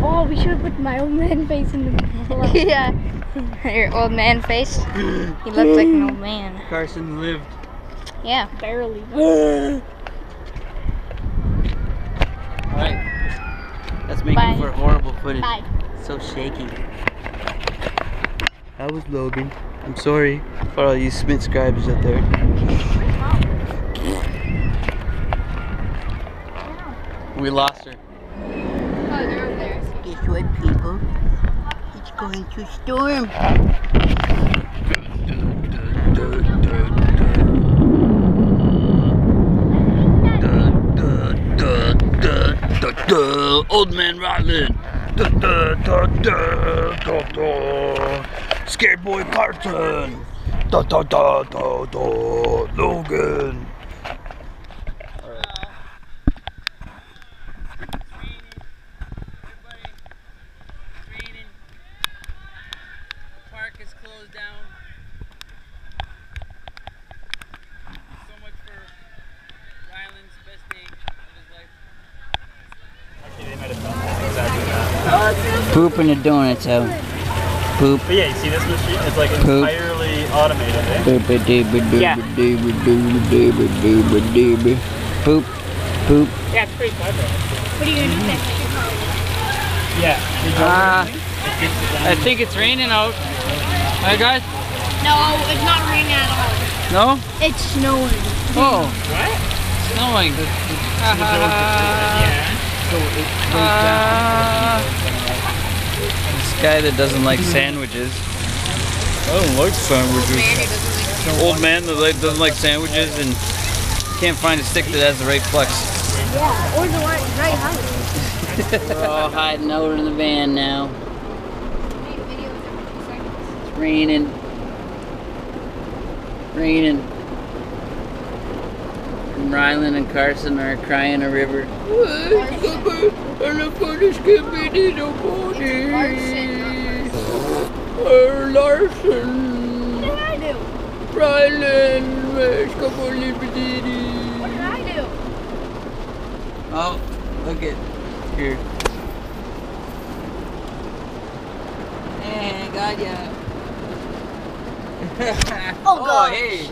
Oh, we should have put my old man face in the Yeah. Your old man face. He looked like an old man. Carson lived. Yeah. barely. Alright. That's making Bye. for horrible footage. Bye. So shaky. That was Logan. I'm sorry for all you Smitt scribes out there. We lost her. Oh, they're over there. Guess what, people? It's going to storm. Old man Ryland. Scared boy Carson. Logan. Park is closed down. So much for Ryland's best day of his life. Pooping the donuts out. Poop. But yeah, you see this machine? It's like Poop. entirely automated, eh? Yeah. Poop. Poop. Yeah, it's pretty clever. What are you gonna do next? Yeah. I think it's raining out. Hi guys? No, it's not raining at all. No? It's snowing. Oh. What? Snowing. This guy that doesn't like sandwiches. I don't like sandwiches. Old man that doesn't like sandwiches and can't find a stick that has the right flex. Yeah, or the right height. We're all hiding out in the van now. It's raining. Raining. And Ryland and Carson are crying a river. Larson. What did I do? Ryland. What did I do? Oh, look at here. Hey, got ya. Oh, gosh. Hey.